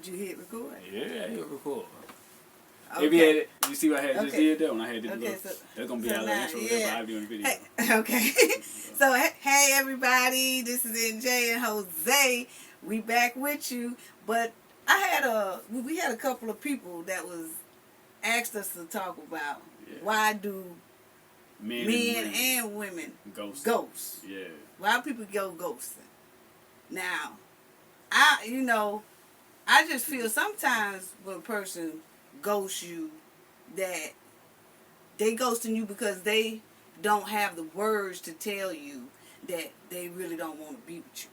Did you hit record? Yeah, I hit record. Okay. If you had it, you see what I had just did there when I had this Okay, look. That's gonna be our now, intro whatever I do in the video. Hey, okay. So hey everybody, this is NJ and Jose. We back with you. But we had a couple of people that was asked us to talk about why do men and women ghost. Yeah. Why people go ghosting. Now, I just feel sometimes when a person ghosts you that they ghosting you because they don't have the words to tell you that they really don't want to be with you.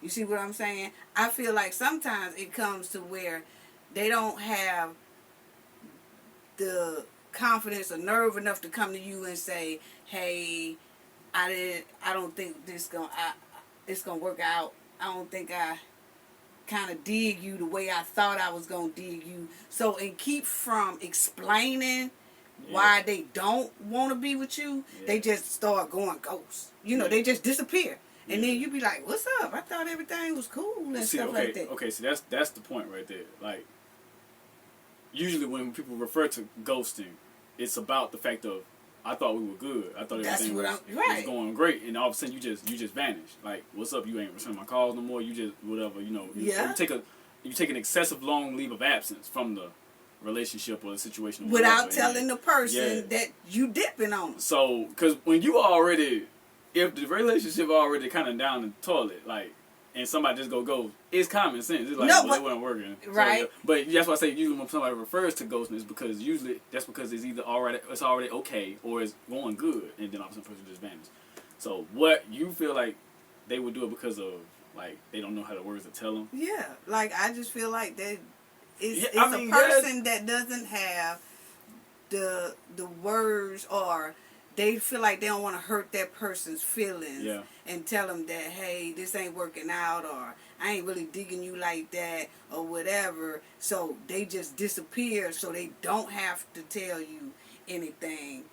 You see what I'm saying? I feel like sometimes it comes to where they don't have the confidence or nerve enough to come to you and say, "Hey, I don't think it's gonna work out. I don't think I kind of dig you the way I thought I was gonna dig you." So, and keep from explaining why they don't want to be with you, they just start going ghost. They just disappear. And then you be like, "What's up? I thought everything was cool," and stuff like that. Okay, so that's the point right there. Like, usually when people refer to ghosting, it's about the fact of, I thought we were good. I thought everything was going great, and all of a sudden you just vanished. Like, what's up? You ain't returning my calls no more. You just whatever. You take an excessive long leave of absence from the relationship or the situation without telling the person that you dipping on them. So, because when you already, if the relationship already kind of down the toilet, like, and somebody just go, it's common sense. It's like, it wasn't working. Right. So, but that's why I say usually when somebody refers to ghosting, is because usually that's because it's either already okay or it's going good, and then all of a sudden the person just vanishes. So what you feel like they would do it because of, like, they don't know how the words to tell them? Yeah, like, I just feel like it's a person that doesn't have the words, or they feel like they don't want to hurt that person's feelings and tell them that, "Hey, this ain't working out," or "I ain't really digging you like that," or whatever. So they just disappear so they don't have to tell you anything,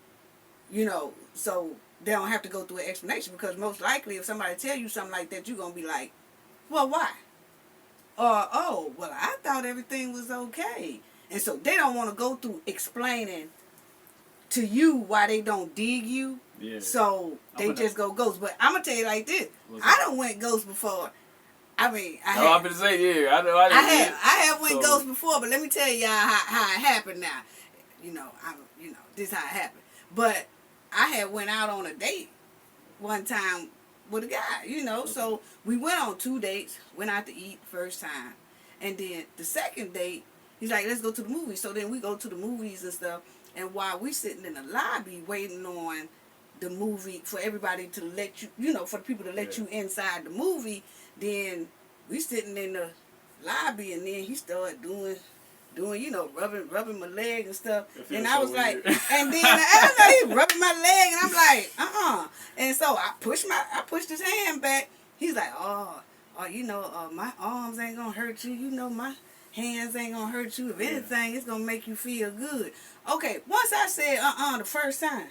so they don't have to go through an explanation, because most likely if somebody tell you something like that, you're going to be like, "Well, why?" Or, "Oh, well, I thought everything was okay." And so they don't want to go through explaining to you why they don't dig you. Yeah. So they just go ghost. But I'm going to tell you like this. I done went ghost before. I mean, I have went ghost before, but let me tell y'all how it happened now. This is how it happened. But I had went out on a date one time with a guy, so we went on 2 dates, went out to eat first time. And then the second date, he's like, "Let's go to the movies." So then we go to the movies and stuff. And while we sitting in the lobby waiting on the movie for everybody to let you, for the people to let you inside the movie, then we sitting in the lobby, and then he started doing, rubbing my leg and stuff. And I was like, and then I know he rubbing my leg, and I'm like, And so I pushed his hand back. He's like, my arms ain't gonna hurt you. My hands ain't gonna hurt you. If anything, it's gonna make you feel good. Okay, once I said the first time,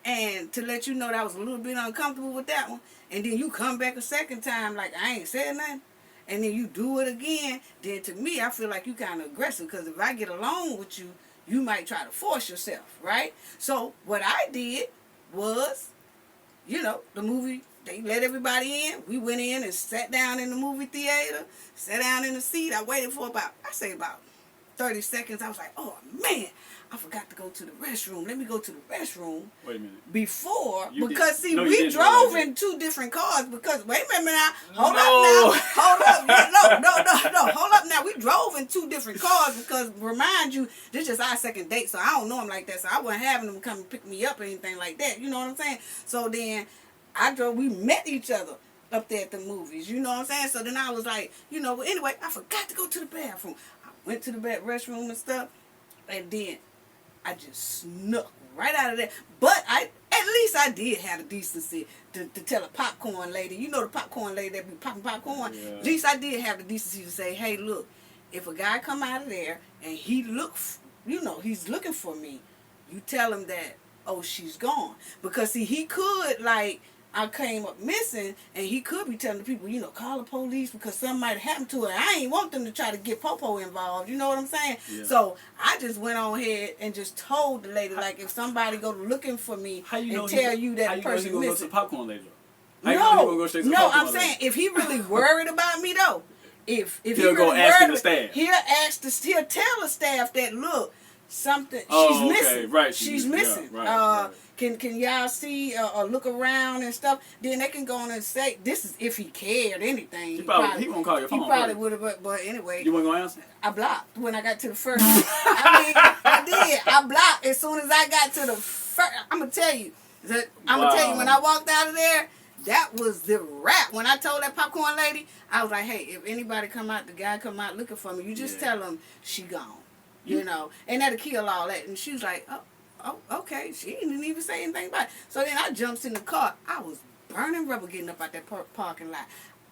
and to let you know that I was a little bit uncomfortable with that one, and then you come back a second time like I ain't said nothing, and then you do it again, then to me I feel like you kind of aggressive, because if I get along with you, you might try to force yourself, right? So what I did was, the movie, they let everybody in. We went in and sat down in the movie theater, sat down in the seat. I waited for about 30 seconds. I was like, "Oh, man, I forgot to go to the restroom. Let me go to the restroom." Wait a minute. Before, we drove in 2 different cars, because, wait a minute now, hold up now. We drove in 2 different cars because, remind you, this is our second date, so I don't know him like that, so I wasn't having him come and pick me up or anything like that, you know what I'm saying? So then, we met each other up there at the movies, you know what I'm saying? So then I was like, anyway, I forgot to go to the bathroom. I went to the restroom and stuff, and then I just snuck right out of there. But at least I did have the decency to tell a popcorn lady, the popcorn lady that be popping popcorn. Yeah. At least I did have the decency to say, "Hey, look, if a guy come out of there and he he's looking for me, you tell him that, oh, she's gone." Because see, he could, like, I came up missing, and he could be telling the people, call the police because something might have happened to her. I ain't want them to try to get Popo involved. You know what I'm saying? Yeah. So I just went on ahead and just told the lady, like, if somebody go looking for me and tell you that person missing. How you gonna go to the popcorn lady? I'm saying if he really worried about me though, if he'll he really go ask the staff, he'll tell the staff that look. Something she's missing. Right, she's missing. Right. Can y'all see or look around and stuff? Then they can go on and say this is if he cared anything. He won't call your phone. He probably would have, but anyway. You weren't gonna answer? I blocked when I got to the first. I did. I blocked as soon as I got to the first. I'm gonna tell you. When I walked out of there, that was the wrap. When I told that popcorn lady, I was like, hey, if anybody the guy come out looking for me, you just tell him she gone. And that'll kill all that. And she was like, oh, okay. She didn't even say anything about it. So then I jumps in the car. I was burning rubber getting up out that parking lot.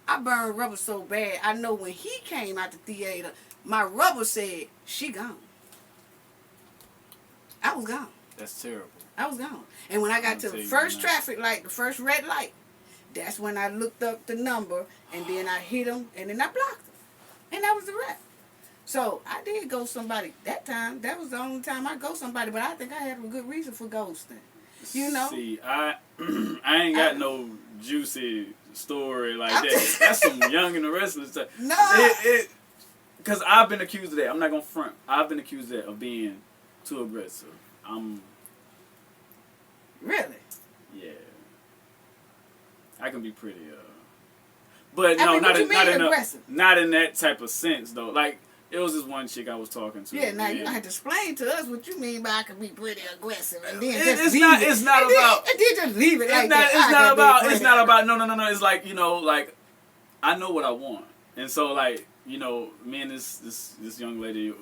I burned rubber so bad, I know when he came out the theater, my rubber said, she gone. I was gone. That's terrible. I was gone. And when I got to the first traffic light, the first red light, that's when I looked up the number, and then I hit him, and then I blocked him. And that was the wrap. So I did ghost somebody that time. That was the only time I ghost somebody, but I think I had a good reason for ghosting. See, I ain't got no juicy story like that. That's some Young and the Restless stuff. No. Because I've been accused of that. I'm not going to front. I've been accused of that, of being too aggressive. Really? Yeah. I can be pretty, but no, not in that type of sense, though. Like, it was this one chick I was talking to. Yeah, now you have to explain to us what you mean by I can be pretty aggressive, and then it's not about. And then just leave it like that. It's not about. No. It's like, like, I know what I want, and so, like, me and this young lady,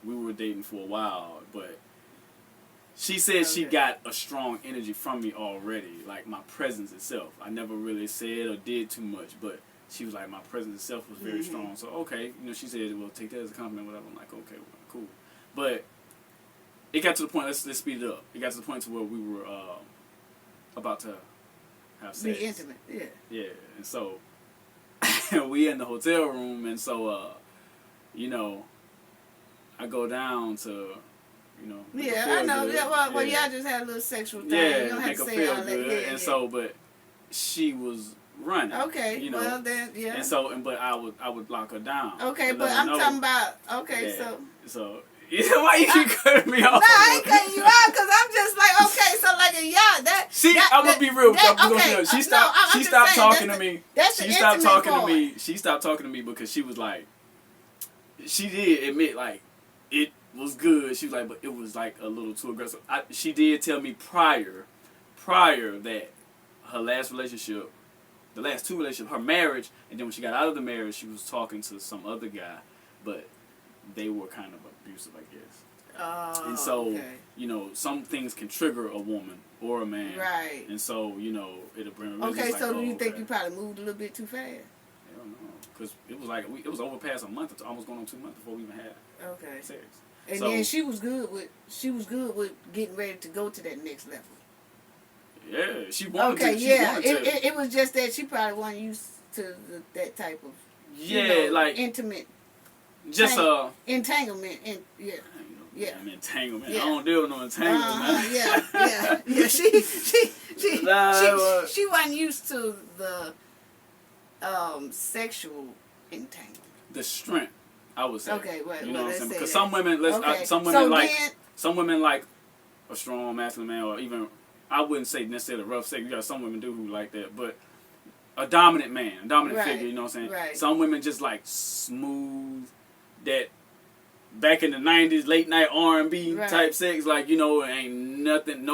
we were dating for a while, but she said she got a strong energy from me already, like my presence itself. I never really said or did too much, but she was like, my presence itself was very strong. So, okay, she said, well, take that as a compliment, whatever. I'm like, okay, well, cool. But it got to the point, let's speed it up. It got to the point to where we were about to have sex. Be intimate, yeah. Yeah, and so we in the hotel room, and so, I go down to, I know. Yeah, well, y'all just had a little sexual thing. Yeah, you don't have to say all that. Yeah, and so, but she was running. Okay, well then, yeah. And so, but I would lock her down. Okay, but I'm talking about. Okay, so why you keep cutting me off? No, I ain't cutting you out because I'm just like, okay, so like I'm gonna be real. She stopped talking to me. She stopped talking to me. She stopped talking to me because she was like, she did admit like it was good. She was like, but it was like a little too aggressive. She did tell me prior that her last relationship, the last two relationships, her marriage, and then when she got out of the marriage, she was talking to some other guy, but they were kind of abusive, I guess. And so, some things can trigger a woman or a man. Right. And so, it'll bring a okay, so do you think you probably moved a little bit too fast? I don't know. Because it was over past a month, almost going on 2 months before we even had sex. And then she was good with getting ready to go to that next level. Yeah, she wanted to. It was just that she probably wasn't used to that type of like intimate, just entanglement and entanglement. Yeah. I don't deal with no entanglement. Yeah. She wasn't used to the sexual entanglement. The strength, I would say. Okay, well, you know what I'm saying? Because some women like a strong masculine man, or even, I wouldn't say necessarily rough sex. You got some women who like that, but a dominant man, a dominant figure. You know what I'm saying? Right. Some women just like smooth, that back in the '90s late night R&B type sex. Like, ain't nothing,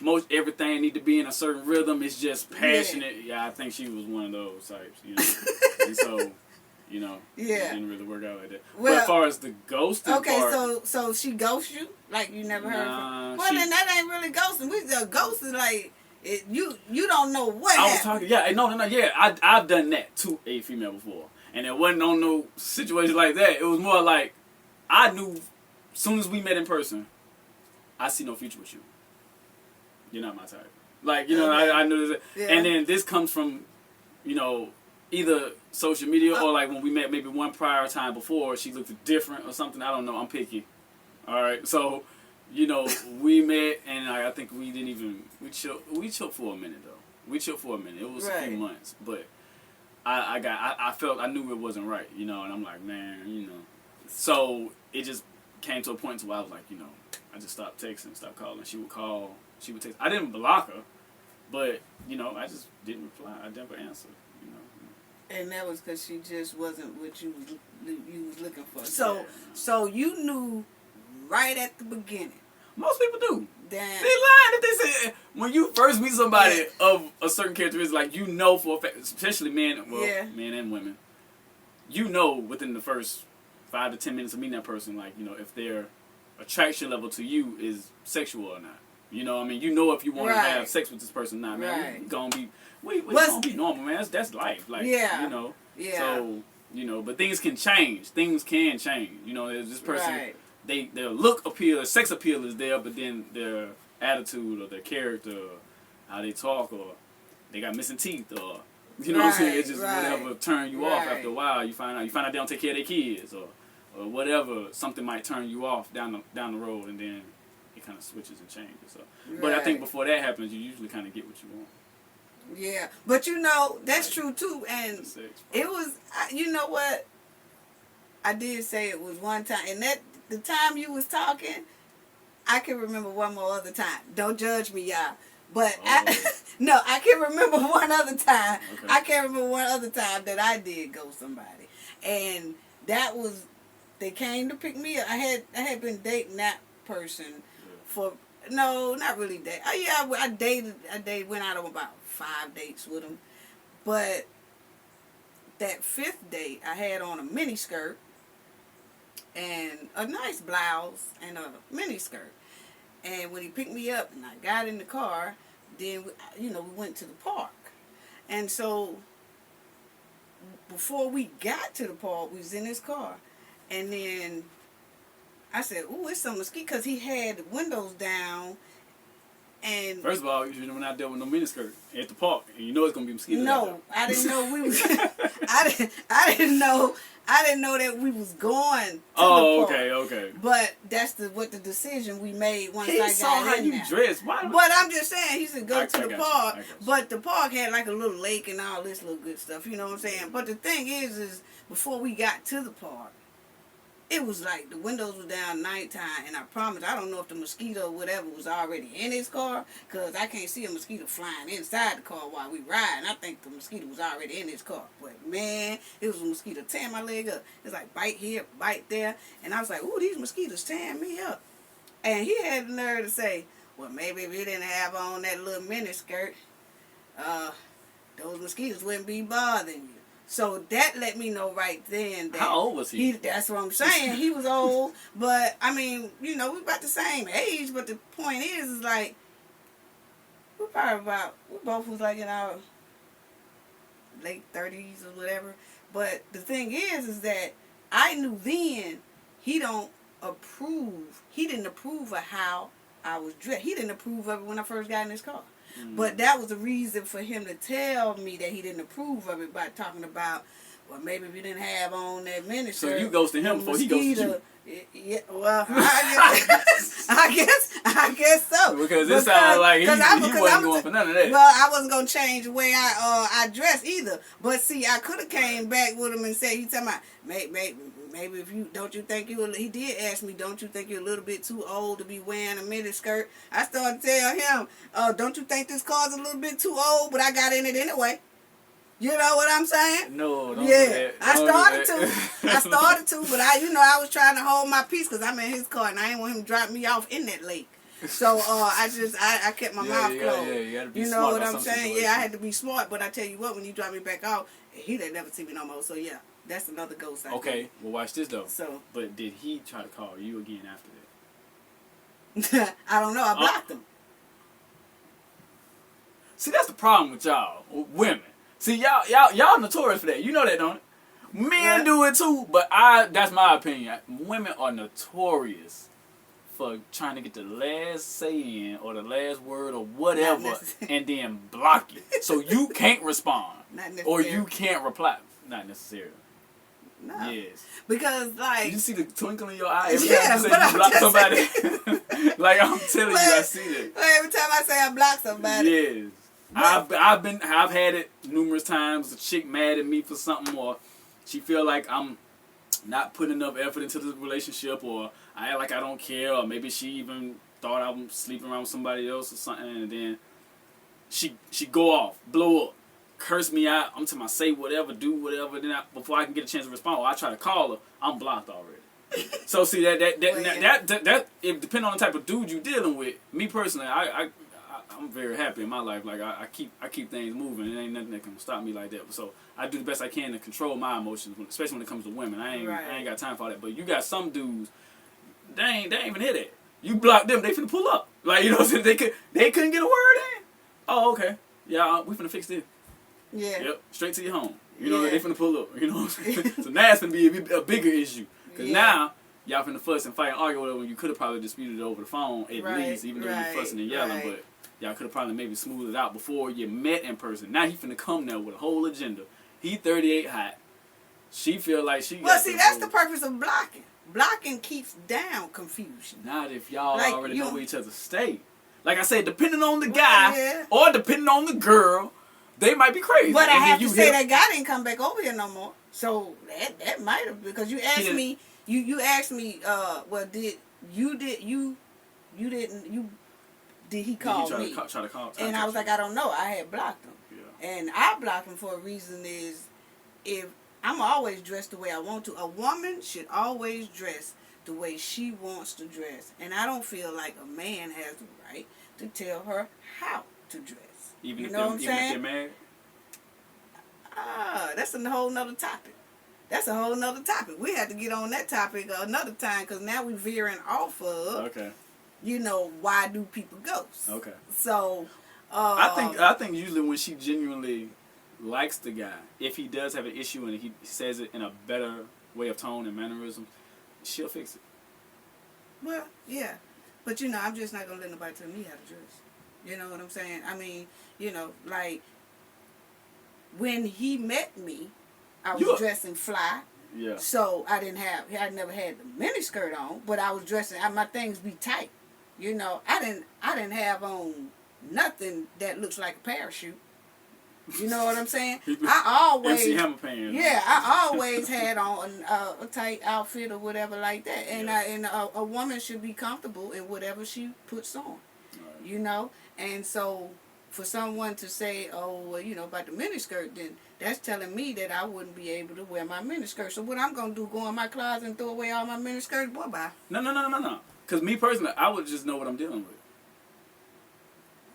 most everything need to be in a certain rhythm. It's just passionate. Yeah, I think she was one of those types. And so. It didn't really work out like that. Well, but as far as the ghosting part... so she ghosts you? Like you never heard from... Well, then that ain't really ghosting. Ghosting, like, you don't know what happened. I've done that to a female before. And it wasn't on no situation like that. It was more like, I knew, as soon as we met in person, I see no future with you. You're not my type. Like, you know, I knew this. Yeah. And then this comes from, you know, either social media or like when we met maybe one prior time before, she looked different or something. I don't know. I'm picky. All right. So, you know, we met and I think we didn't even, we chilled for a minute though. We chilled for a minute. It was a few months, but I felt, I knew it wasn't right, you know, and I'm like, man, you know. So it just came to a point to where I was like, you know, I just stopped texting, stopped calling. She would call, she would text. I didn't block her, but, you know, I just didn't reply. I never answered, you know. And that was because she just wasn't what you was looking for. So you knew right at the beginning. Most people do. Damn. They lying if they say when you first meet somebody of a certain characteristic, like you know for a fact, especially men, men and women, you know within the first 5 to 10 minutes of meeting that person, like, you know, if their attraction level to you is sexual or not. You know, I mean, you know if you want to have sex with this person or not, man. We gonna be, we gonna be normal, man. That's life, like, you know. Yeah. So, you know, but things can change. Things can change. You know, this person. Their look appeal, their sex appeal is there, but then their attitude or their character, or how they talk, or they got missing teeth, or you know what I'm saying. It's just whatever turn you off after a while. You find out they don't take care of their kids, or whatever. Something might turn you off down the road, and then it kind of switches and changes. So, but I think before that happens, you usually kind of get what you want. Yeah, but you know that's true too, and it was. You know what? I did say it was one time, and that. The time you was talking, I can remember one more other time. Don't judge me, y'all. But I can remember one other time. Okay. I can't remember one other time that I did ghost somebody, and that was they came to pick me up. I had been dating that person for not really date. I dated went out on about 5 dates with him, but that 5th date I had on a mini skirt. And a nice blouse and a mini skirt. And when he picked me up and I got in the car, then, we went to the park. And so, before we got to the park, we was in his car. And then I said, ooh, it's some mosquito, because he had the windows down. And first of all, you went out there with no miniskirt at the park, and you know it's gonna be mosquitoes. No, I didn't know we was. I didn't know that we was going to the park. Okay. But that's what the decision we made once I got in there. He saw how you dressed. But I'm just saying, he said go to the park. But the park had like a little lake and all this little good stuff. You know what I'm saying? But the thing is before we got to the park, it was like the windows were down nighttime, and I promise I don't know if the mosquito or whatever was already in his car, because I can't see a mosquito flying inside the car while we riding. I think the mosquito was already in his car. But man, it was a mosquito tearing my leg up. It's like bite here, bite there. And I was like, ooh, these mosquitoes tearing me up. And he had the nerve to say, well, maybe if you didn't have on that little mini skirt, those mosquitoes wouldn't be bothering you. So that let me know right then that how old was he? That's what I'm saying. He was old, but I mean, we about the same age. But the point is like we both was like in our late 30s or whatever. But the thing is that I knew then he didn't approve of how I was dressed. He didn't approve of it when I first got in his car. But that was a reason for him to tell me that he didn't approve of it by talking about, well, maybe if you didn't have on that miniskirt. So you ghosted him before he ghosted you. Yeah, well, I guess so. Because it sounded like he wasn't going for none of that. Well, I wasn't going to change the way I dress either. But see, I could have came back with him and said, he talking about, maybe if you, don't you think he did ask me, don't you think you're a little bit too old to be wearing a miniskirt? I started to tell him, don't you think this car's a little bit too old? But I got in it anyway. You know what I'm saying? No, don't do that. I started to, but I was trying to hold my peace because I'm in his car and I didn't want him to drop me off in that lake. So I kept my mouth closed. Yeah, you gotta be you know smart what I'm saying? Yeah, I had to be smart, but I tell you what, when you drop me back off, he didn't never see me no more. So yeah, that's another ghost. Okay, well watch this though. So, but did he try to call you again after that? I don't know. I blocked him. See, that's the problem with y'all, women. See, y'all notorious for that. You know that, don't it? Men do it too, but that's my opinion. Women are notorious for trying to get the last say in or the last word or whatever and then block it. So you can't respond. Or you can't reply. Not necessarily. No. Yes. Because, like... You see the twinkle in your eye every time you say you block somebody? Like, I'm telling you, I see that. Every time I say I block somebody. Yes. I've had it numerous times. A chick mad at me for something, or she feel like I'm not putting enough effort into the relationship, or I act like I don't care, or maybe she even thought I'm sleeping around with somebody else or something, and then she go off, blow up, curse me out. I'm telling her, say whatever, do whatever. Then before I can get a chance to respond, or I try to call her, I'm blocked already. So see that it depends on the type of dude you dealing with. Me personally, I'm very happy in my life. Like I keep things moving. It ain't nothing that can stop me like that. So I do the best I can to control my emotions, especially when it comes to women. I ain't got time for that. But you got some dudes, they ain't even hit it. You block them, they finna pull up. Like, you know what I'm saying? They couldn't get a word in. Oh, okay. Yeah, we finna fix this. Yeah. Yep. Straight to your home. You know, they finna pull up. You know what I'm saying? So now it's finna be a bigger issue. Because now y'all finna fuss and fight and argue over it when you could have probably disputed it over the phone at least, even though you're fussing and yelling. But y'all could have probably maybe smoothed it out before you met in person. Now he finna come there with a whole agenda. He 38 hot. She feel like she. Well, see, that's the purpose of blocking. Blocking keeps down confusion. Not if y'all already know where each other stay. Like I said, depending on the guy or depending on the girl, they might be crazy. But I have to say that guy didn't come back over here no more. So that might have, because you asked me, you asked me, well, did he call me? Try to call, and I was like, I don't know. I had blocked him. Yeah. And I blocked him for a reason is, if I'm always dressed the way I want to. A woman should always dress the way she wants to dress. And I don't feel like a man has the right to tell her how to dress. Even if they're married? That's a whole nother topic. That's a whole nother topic. We have to get on that topic another time, because now we're veering off of, why do people ghost? Okay. So, I think usually when she genuinely likes the guy, if he does have an issue and he says it in a better way of tone and mannerism, she'll fix it. Well, yeah. But, I'm just not going to let nobody tell me how to dress. You know what I'm saying? I mean, like, when he met me, I was dressing fly. Yeah. So I never had the mini skirt on, but I was dressing, my things be tight. I didn't have on nothing that looks like a parachute. You know what I'm saying? I always MC Hammer pants. Yeah, I always had on a tight outfit or whatever like that, and a woman should be comfortable in whatever she puts on. Right. And so for someone to say, oh, well, about the miniskirt, then that's telling me that I wouldn't be able to wear my miniskirt. So what I'm gonna do? Go in my closet and throw away all my miniskirts? Boy, bye. No. Because me personally, I would just know what I'm dealing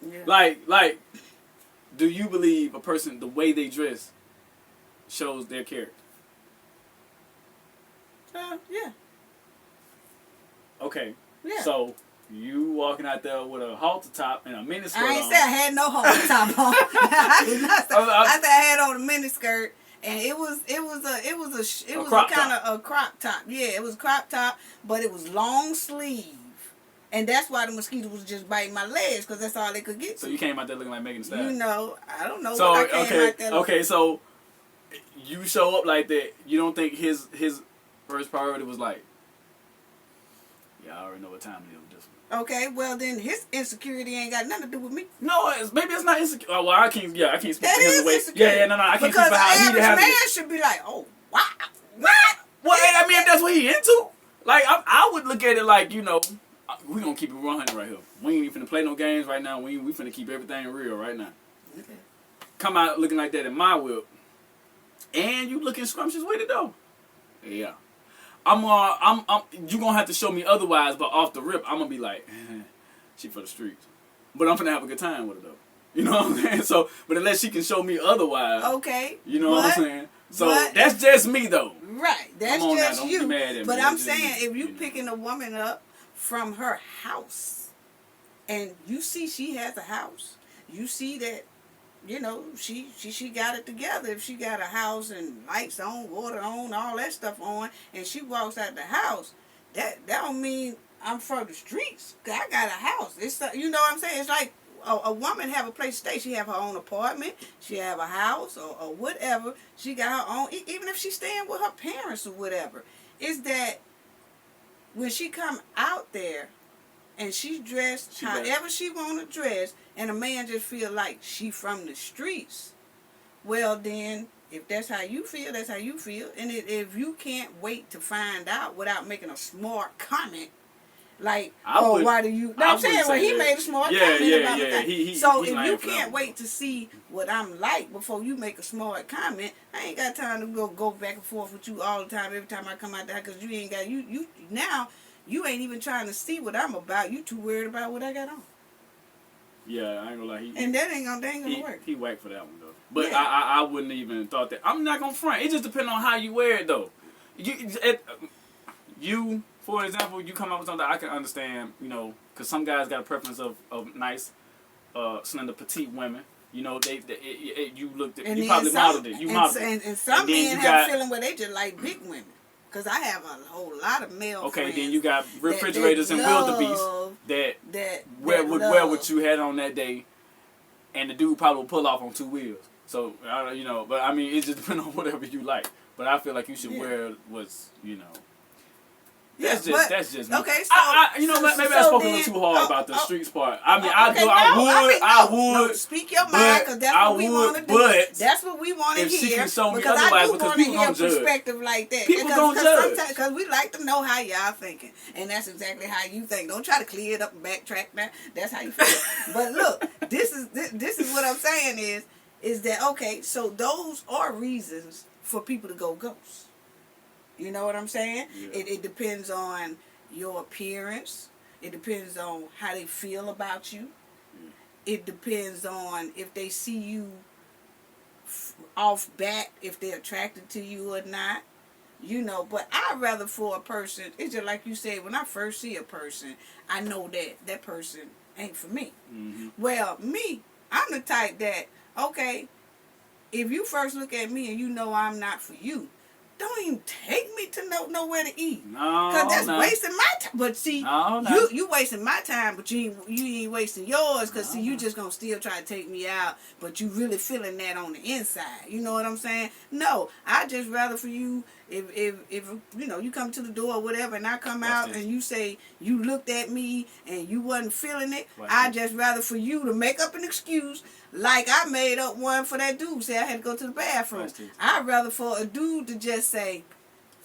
with. Yeah. Like. Do you believe a person, the way they dress, shows their character? Yeah. Okay. Yeah. So, you walking out there with a halter top and a miniskirt on. I ain't said I had no halter top on. I did not say. I said I had on a miniskirt, and it was kind of a crop top. Yeah, it was a crop top, but it was long sleeve. And that's why the mosquitoes was just biting my legs, because that's all they could get to. So you came out there looking like Megan Thee Stallion? I don't know what I came out there looking. Okay, so you show up like that, you don't think his first priority was like, yeah, I already know what time it is with this one. Okay, well then his insecurity ain't got nothing to do with me. No, maybe it's not insecure. Oh, well, I can't speak that for him the way. Yeah, no, I can't speak for how he have it. Because the average man should be like, oh, wow, what? Well, I mean, if that's what he into. Like, I would look at it like, we gonna keep it 100 right here. We ain't even finna play no games right now. We finna keep everything real right now. Okay. Come out looking like that in my whip, and you looking scrumptious with it though. Yeah. You gonna have to show me otherwise, but off the rip, I'm gonna be like, she for the streets. But I'm finna have a good time with her though. You know what I'm saying? So, but unless she can show me otherwise, okay. You know what I'm saying? So that's just me though. Right. That's just you. But I'm saying, if you picking a woman up from her house, and you see she has a house, you see that, she got it together. If she got a house and lights on, water on, all that stuff on, and she walks out the house, that don't mean I'm from the streets. I got a house. It's you know what I'm saying. It's like a woman have a place to stay. She have her own apartment. She have a house or whatever. She got her own. Even if she's staying with her parents or whatever, is that when she come out there and she's dressed however she want to dress, and a man just feel like she from the streets, well then, if that's how you feel, that's how you feel. And if you can't wait to find out without making a smart comment, like, why do you... No, I'm saying, well, he made a smart comment about that. So if you can't wait to see what I'm like before you make a smart comment, I ain't got time to go back and forth with you all the time, every time I come out there, because you ain't got... Now, you ain't even trying to see what I'm about. You too worried about what I got on. Yeah, I ain't gonna lie. And that ain't gonna work. He whacked for that one, though. But I wouldn't even thought that. I'm not gonna front. It just depends on how you wear it, though. You, for example, you come up with something I can understand, you know, because some guys got a preference of nice, slender, petite women. You know, you looked at, you probably modeled it. You modeled it. And some men have a feeling where they just like big women. Because I have a whole lot of male friends. Then you got refrigerators and wildebeest that wear what you had on that day, and the dude probably will pull off on 2 wheels. So, you know, but I mean, it just depends on whatever you like. But I feel like you should wear what's, you know. That's just me. Okay, so maybe I spoke a little too hard about the streets part. I mean, I would. Speak your mind, because that's what we want to do. That's what we want to hear. If she can show me because otherwise, I do want to hear a perspective like that. People gonna judge. Because we like to know how y'all thinking, and that's exactly how you think. Don't try to clear it up and backtrack now. That's how you feel. But look, this is what I'm saying is that okay? So those are reasons for people to go ghost. You know what I'm saying? Yeah. It depends on your appearance. It depends on how they feel about you. Yeah. It depends on if they see you off bat, if they're attracted to you or not. You know, but I'd rather for a person, it's just like you said, when I first see a person, I know that person ain't for me. Mm-hmm. Well, me, I'm the type that, okay, if you first look at me and you know I'm not for you, don't even take me to nowhere to eat. No, because that's wasting my time. But see, you wasting my time, but you ain't wasting yours. Because see, you just gonna still try to take me out, but you really feeling that on the inside. You know what I'm saying? No, I just rather for you. If you know you come to the door or whatever, and I come out and you say you looked at me and you wasn't feeling it, I just rather for you to make up an excuse. Like I made up one for that dude. Say I had to go to the bathroom. I'd rather for a dude to just say,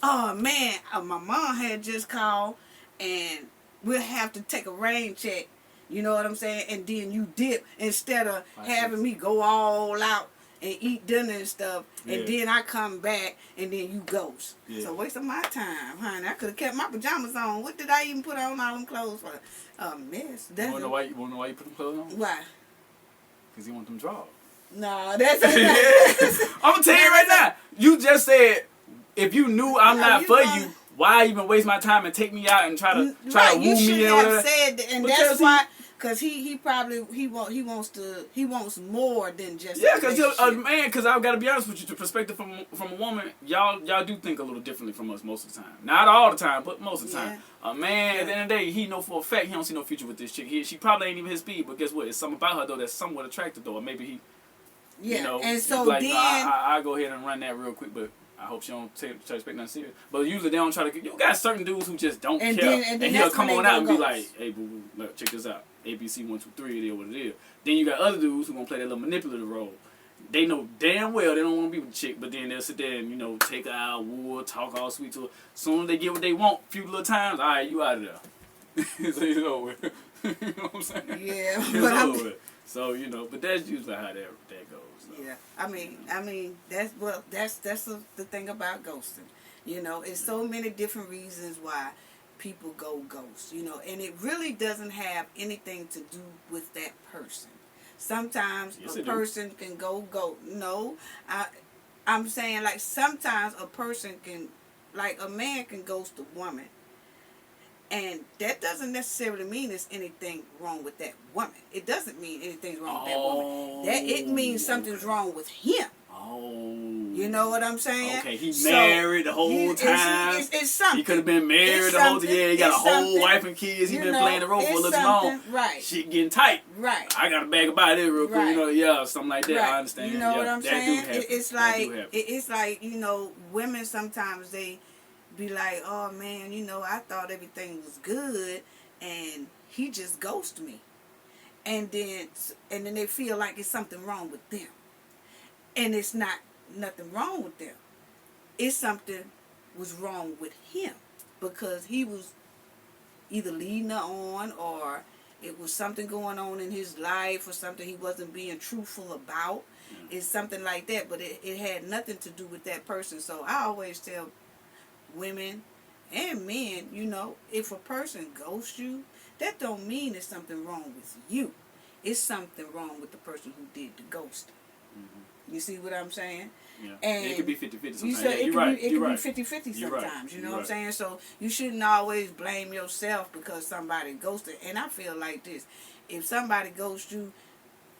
"Oh man, my mom had just called, and we'll have to take a rain check." You know what I'm saying? And then you dip instead of having me go all out and eat dinner and stuff, and then I come back and then you ghost. Yeah. So wasting my time, honey. I could have kept my pajamas on. What did I even put on all them clothes for? A mess. You wanna know why you put them clothes on? Why? Because you want them drawers. No, that's I'm gonna tell you right now. You just said if you knew I'm not for you, why even waste my time and take me out and try to woo me and whatever? Said that, and that's why. Because he wants more than just because man. Because I've got to be honest with you, the perspective from a woman, y'all do think a little differently from us most of the time. Not all the time, but most of the time. A man at the end of the day, he know for a fact he don't see no future with this chick. She probably ain't even his speed, but guess what? It's something about her though that's somewhat attractive though, or maybe he. Yeah, you know, and so like, then I go ahead and run that real quick, but I hope she don't try to expect nothing serious. But usually they don't try to. You got certain dudes who just don't care, and he'll come on out and be like, "Hey, boo, look, check this out. ABC 1 2 3, it is what it is." Then you got other dudes who gonna play that little manipulative role. They know damn well they don't want to be with the chick, but then they'll sit there and take her out, woo her, talk all sweet to her. Soon as they get what they want, a few little times, all right, you out of there. So it's over. You know what I'm saying? Yeah, it's over. So but that's usually how that goes. So. Yeah, I mean that's the thing about ghosting. It's so many different reasons why people go ghost. And it really doesn't have anything to do with that person. Sometimes a person can go ghost. No, I'm saying like sometimes a person can, like a man can ghost a woman. And that doesn't necessarily mean there's anything wrong with that woman. It doesn't mean anything's wrong with that woman. That it means something's wrong with him. Oh. You know what I'm saying? Okay, he married the whole time. It's something. He could have been married the whole time. Yeah, he got a whole wife and kids. He been playing the role for a little long. Right. Shit getting tight. Right. I got to bag about it real quick. You know, yeah, something like that. Right. I understand. You know what I'm saying? It's like, you know, women sometimes they be like, oh man, you know, I thought everything was good and he just ghosted me. And then they feel like it's something wrong with them. And it's not nothing wrong with them. It's something was wrong with him because he was either leading her on or it was something going on in his life or something he wasn't being truthful about. It's something like that, but it had nothing to do with that person. So I always tell women and men, you know, if a person ghosts you, that don't mean there's something wrong with you. It's something wrong with the person who did the ghosting. Mm-hmm. You see what I'm saying? Yeah. And it could be 50-50 sometimes. It could be 50-50 sometimes. You know what I'm saying? So you shouldn't always blame yourself because somebody ghosted. And I feel like this. If somebody ghosts you,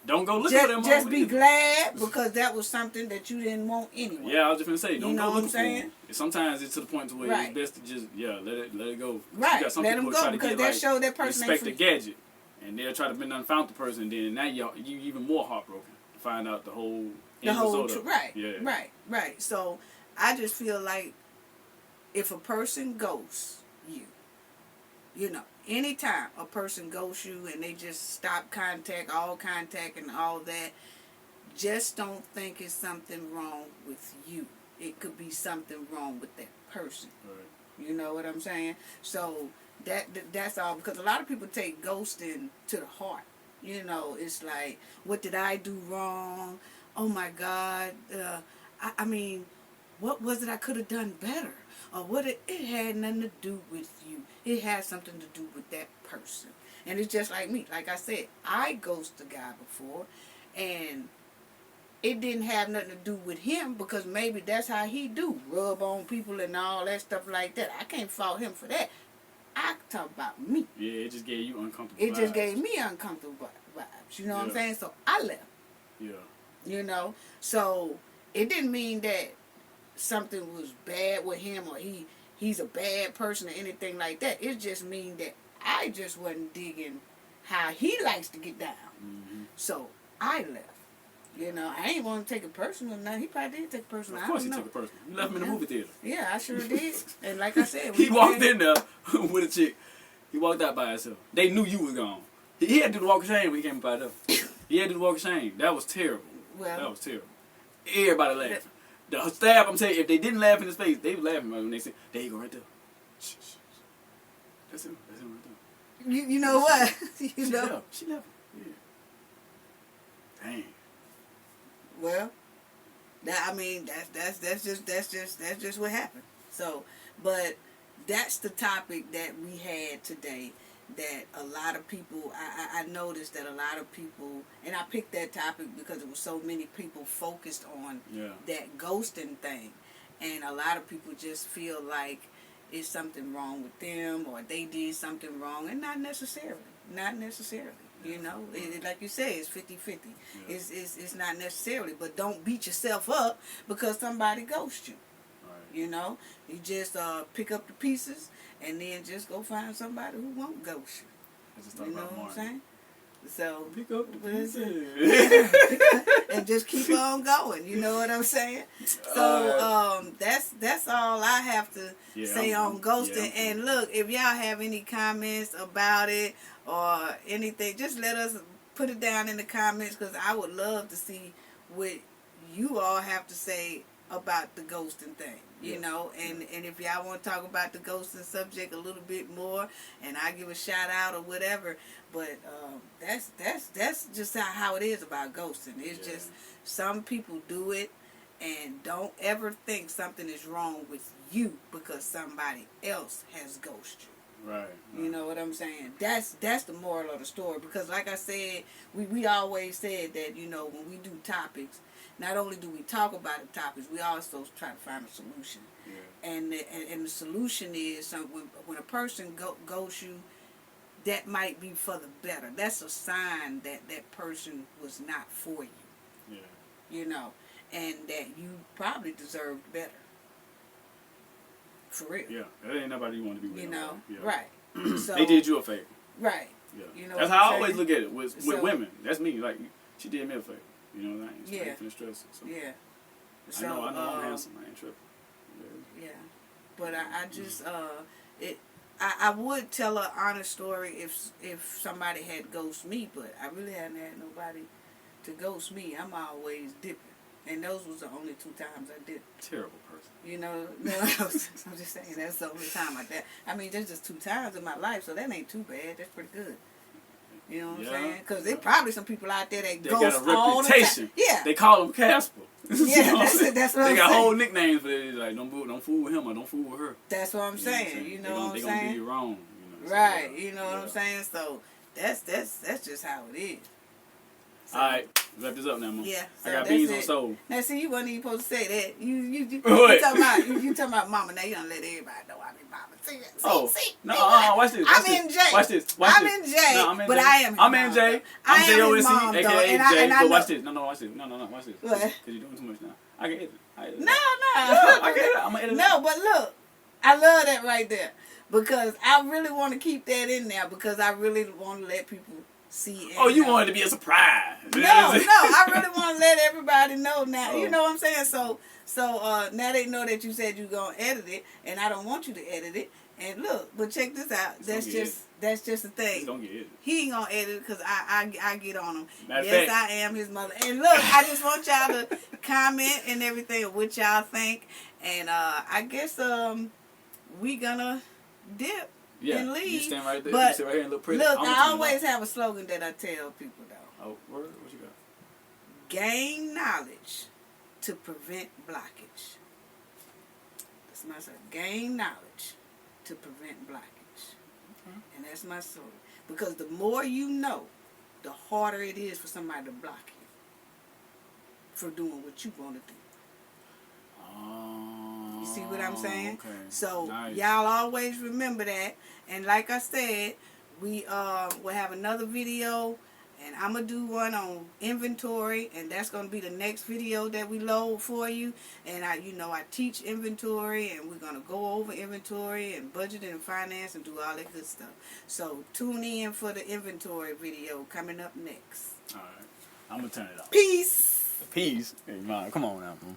don't go look at them. Just be glad because that was something that you didn't want anyway. Yeah, I was just gonna say, don't go looking for them. Sometimes it's to the point to where it's best to just let it go. Right, you got some let them go because that show that person respect the gadget, and they'll try to be found the person, and then now you even more heartbroken to find out the whole truth. Right. So I just feel like if a person ghosts you, you know, anytime a person ghosts you and they just stop all contact and all that, just don't think it's something wrong with you. It could be something wrong with that person. Right. You know what I'm saying? So that's all, because a lot of people take ghosting to the heart. You know, it's like, what did I do wrong? Oh my God. I mean, what was it I could have done better? Or what it had nothing to do with you. It had something to do with that person. And it's just like me. Like I said, I ghosted a guy before, and it didn't have nothing to do with him because maybe that's how he do. Rub on people and all that stuff like that. I can't fault him for that. I talk about me. Yeah, it just gave you uncomfortable vibes. It just gave me uncomfortable vibes. You know what I'm saying? So I left. Yeah. You know? So it didn't mean that something was bad with him or he's a bad person or anything like that. It just means that I just wasn't digging how he likes to get down. Mm-hmm. So I left. You know, I ain't want to take it personal. Now he probably did take it personal. Of course he took it personal. You left him in the movie theater. Yeah, I sure did. And like I said, he walked in there with a chick. He walked out by himself. They knew you was gone. He had to do the walk of shame when he came by there. He had to do the walk of shame. That was terrible. Well, that was terrible. Everybody laughed. The staff, I'm telling you, if they didn't laugh in his face, they were laughing when they said, there you go right there. Shh. That's him right there. You know what? She left. Yeah. Dang. Well, that's just what happened. So, but that's the topic that we had today. That a lot of people, I noticed that a lot of people, and I picked that topic because there were so many people focused on that ghosting thing, and a lot of people just feel like it's something wrong with them or they did something wrong, and not necessarily. You know, like you say, it's 50-50. Yeah. It's not necessarily, but don't beat yourself up because somebody ghosts you. Right. You know, you just pick up the pieces and then just go find somebody who won't ghost you. You know what I'm saying? So pick up the pieces and just keep on going. You know what I'm saying? So that's all I have to say on ghosting. And look, if y'all have any comments about it or anything, just let us put it down in the comments because I would love to see what you all have to say about the ghosting thing. You know, and if y'all want to talk about the ghosting subject a little bit more, and I give a shout out or whatever, but that's just how it is about ghosting. It's just some people do it and don't ever think something is wrong with you because somebody else has ghosted you. Right. You know what I'm saying? That's the moral of the story because, like I said, we always said that, you know, when we do topics, not only do we talk about the topics, we also try to find a solution. Yeah. And the solution is when a person ghosts you, that might be for the better. That's a sign that that person was not for you. Yeah. You know, and that you probably deserved better. For real. Yeah, that ain't nobody you want to be with. You know, yeah. right. So, they did you a favor. Right. Yeah. You know that's how I always look at it with women. That's me. Like, she did me a favor. You know what I mean? Yeah. Stress, so. Yeah. So, I know I'm handsome. I ain't tripping. Yeah. But I just, I would tell an honest story if somebody had ghosted me, but I really hadn't had nobody to ghost me. I'm always dipping. And those was the only 2 times I did. Terrible person. You know, no, I'm just saying that's the only time like that. I mean, there's just 2 times in my life, so that ain't too bad. That's pretty good. You know what I'm saying? Because there's probably some people out there that ghost all the time. Yeah. They call them Casper. Yeah, that's what I'm saying. They got whole nicknames for it. Like, don't fool with him or don't fool with her. That's what I'm saying. You know what I'm saying? They gonna do you wrong. You know, right. You know what I'm saying? So that's just how it is. So, all right, wrap this up now, man. Yeah, so I got beans on soul. Now, see, you wasn't even supposed to say that. You talking about mama. Now you don't let everybody know I be mama. See, watch this. I'm in J. Watch this. I'm in J. No, I'm in J. I am. I'm in J. I'm J-O-S-E, a.k.a. J. But watch this. No, watch this. No, watch this. What? Because you're doing too much now. I can edit. No. I can edit. I'm gonna edit. No, but look, I love that right there because I really want to keep that in there because I really want to let people see. Oh, you want it to be a surprise? No, I really want to let everybody know now. Oh. You know what I'm saying? So now they know that you said you're gonna edit it, and I don't want you to edit it. And look, but check this out. That's just the thing. Don't get edited. He ain't gonna edit it because I get on him. Yes, I am his mother. And look, I just want y'all to comment and everything of what y'all think. And I guess we gonna dip. Yeah, and leave. You stand right there. But you sit right here and look pretty. Look, I always have a slogan that I tell people though. Oh, what you got? Gain knowledge to prevent blockage. That's my slogan. Gain knowledge to prevent blockage. Okay. And that's my slogan. Because the more you know, the harder it is for somebody to block you for doing what you want to do. You see what I'm saying? Okay. So nice. Y'all always remember that. And like I said, we will have another video, and I'm gonna do one on inventory, and that's gonna be the next video that we load for you. And I teach inventory, and we're gonna go over inventory and budgeting and finance and do all that good stuff. So tune in for the inventory video coming up next. All right, I'm gonna turn it off. Peace. Peace. Hey, man, come on now, man.